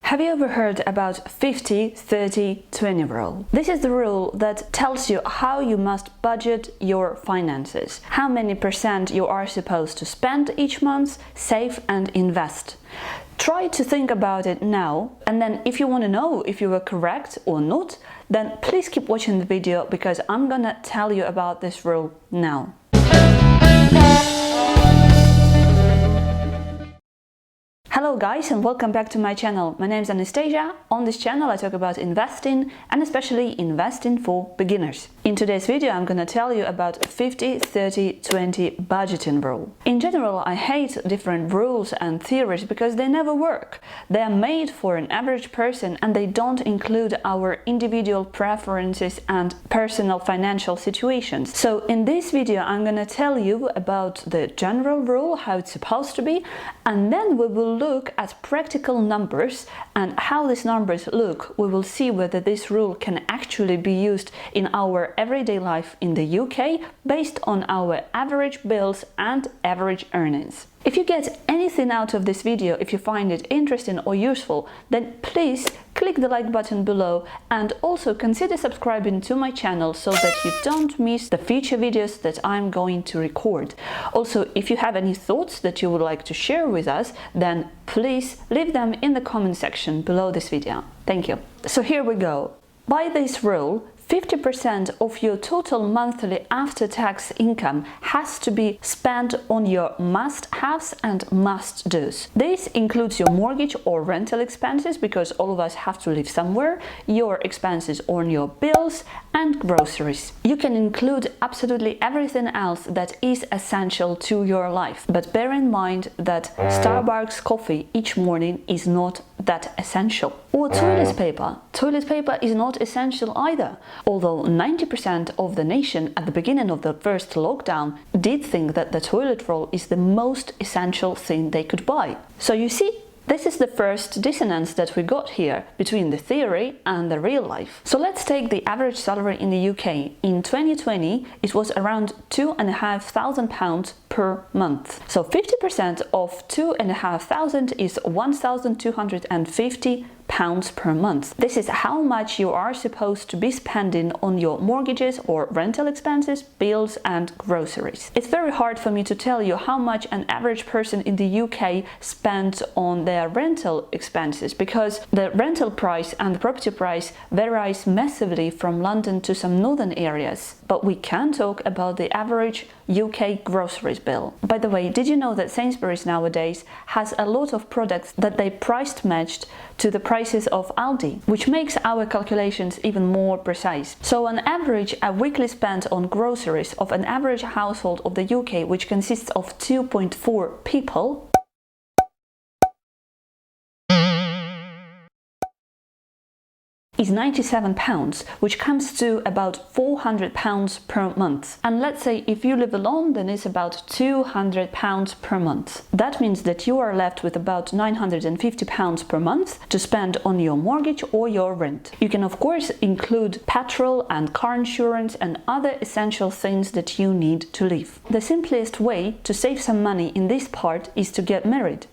Have you ever heard about 50-30-20 rule? This is the rule that tells you how you must budget your finances, how many percent you are supposed to spend each month, save and invest. Try to think about it now, and then if you want to know if you were correct or not, then please keep watching the video because I'm gonna tell you about this rule now. Hello guys and welcome back to my channel. My name is Anastasia. On this channel I talk about investing and especially investing for beginners. In today's video I'm gonna tell you about 50-30-20 budgeting rule. In general I hate different rules and theories because they never work. They are made for an average person and they don't include our individual preferences and personal financial situations. So in this video I'm gonna tell you about the general rule, how it's supposed to be, and then we will look at practical numbers, and how these numbers look we will see whether this rule can actually be used in our everyday life in the UK based on our average bills and average earnings. If you get anything out of this video, if you find it interesting or useful, then please click the like button below and also consider subscribing to my channel so that you don't miss the future videos that I'm going to record. Also, if you have any thoughts that you would like to share with us, then please leave them in the comment section below this video. Thank you. So here we go. By this rule, 50% of your total monthly after-tax income has to be spent on your must-haves and must-dos. This includes your mortgage or rental expenses, because all of us have to live somewhere, your expenses on your bills and groceries. You can include absolutely everything else that is essential to your life, but bear in mind that Starbucks coffee each morning is not that essential. Or toilet paper. Toilet paper is not essential either. Although 90% of the nation at the beginning of the first lockdown did think that the toilet roll is the most essential thing they could buy. So you see, this is the first dissonance that we got here between the theory and the real life. So let's take the average salary in the UK. In 2020, it was around £2,500 per month. So 50% of 2,500 is £1,250 per month. This is how much you are supposed to be spending on your mortgages or rental expenses, bills and groceries. It's very hard for me to tell you how much an average person in the UK spends on their rental expenses, because the rental price and the property price varies massively from London to some northern areas. But we can talk about the average UK groceries bill. By the way, did you know that Sainsbury's nowadays has a lot of products that they priced matched to the prices of Aldi, which makes our calculations even more precise. So on average, a weekly spend on groceries of an average household of the UK, which consists of 2.4 people, is £97, which comes to about £400 per month. And let's say if you live alone, then it's about £200 per month. That means that you are left with about £950 per month to spend on your mortgage or your rent. You can of course include petrol and car insurance and other essential things that you need to live. The simplest way to save some money in this part is to get married.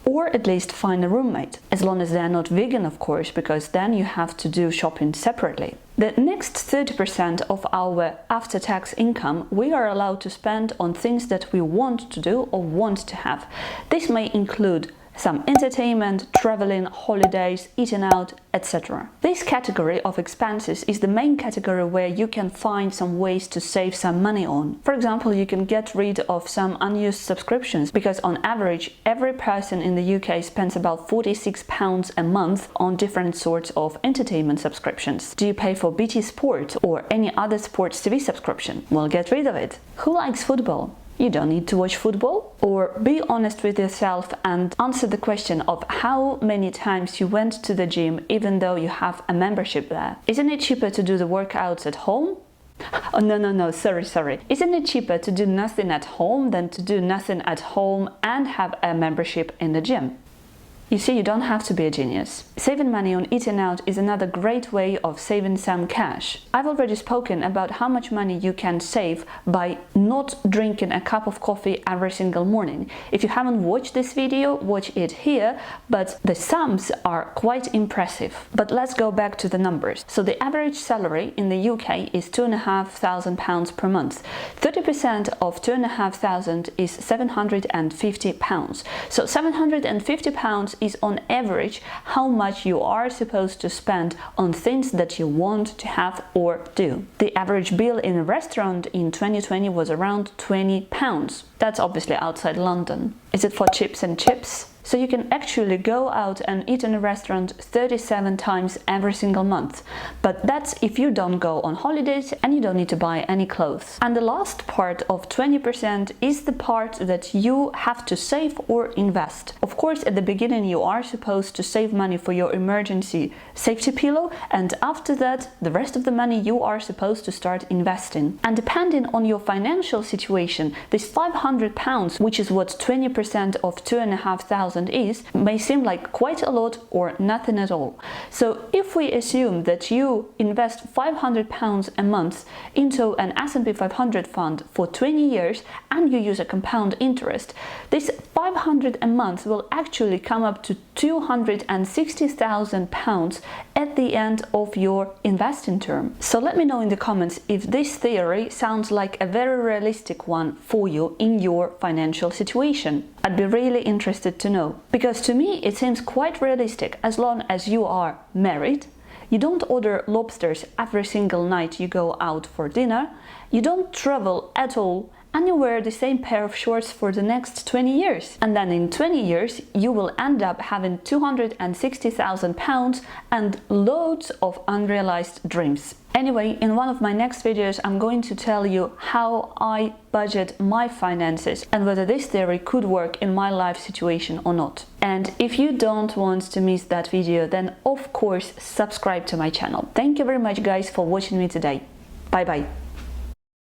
Or at least find a roommate, as long as they are not vegan of course, because then you have to do shopping separately. The next 30% of our after-tax income we are allowed to spend on things that we want to do or want to have. This may include some entertainment, traveling, holidays, eating out, etc. This category of expenses is the main category where you can find some ways to save some money on. For example, you can get rid of some unused subscriptions, because on average every person in the UK spends about £46 a month on different sorts of entertainment subscriptions. Do you pay for BT Sport or any other sports TV subscription? Well, get rid of it. Who likes football? You don't need to watch football. Or be honest with yourself and answer the question of how many times you went to the gym even though you have a membership there. Isn't it cheaper to do the workouts at home? Oh, no, sorry. Isn't it cheaper to do nothing at home than to do nothing at home and have a membership in the gym? You see, you don't have to be a genius. Saving money on eating out is another great way of saving some cash. I've already spoken about how much money you can save by not drinking a cup of coffee every single morning. If you haven't watched this video, watch it here, but the sums are quite impressive. But let's go back to the numbers. So the average salary in the UK is £2,500 per month. 30% of £2,500 is £750. So £750 is on average how much you are supposed to spend on things that you want to have or do. The average bill in a restaurant in 2020 was around £20. That's obviously outside London. Is it for chips and chips? So you can actually go out and eat in a restaurant 37 times every single month. But that's if you don't go on holidays and you don't need to buy any clothes. And the last part of 20% is the part that you have to save or invest. Of course, at the beginning you are supposed to save money for your emergency safety pillow, and after that the rest of the money you are supposed to start investing. And depending on your financial situation, this £500, which is what 20% of £2,500 is, may seem like quite a lot or nothing at all. So if we assume that you invest £500 a month into an S&P 500 fund for 20 years and you use a compound interest, this £500 a month will actually come up to £260,000 at the end of your investing term. So let me know in the comments if this theory sounds like a very realistic one for you in your financial situation. I'd be really interested to know, because to me it seems quite realistic as long as you are married, you don't order lobsters every single night you go out for dinner, you don't travel at all, and you wear the same pair of shorts for the next 20 years. And then in 20 years you will end up having £260,000 and loads of unrealized dreams. Anyway, in one of my next videos I'm going to tell you how I budget my finances and whether this theory could work in my life situation or not. And if you don't want to miss that video, then of course subscribe to my channel. Thank you very much guys for watching me today. Bye bye.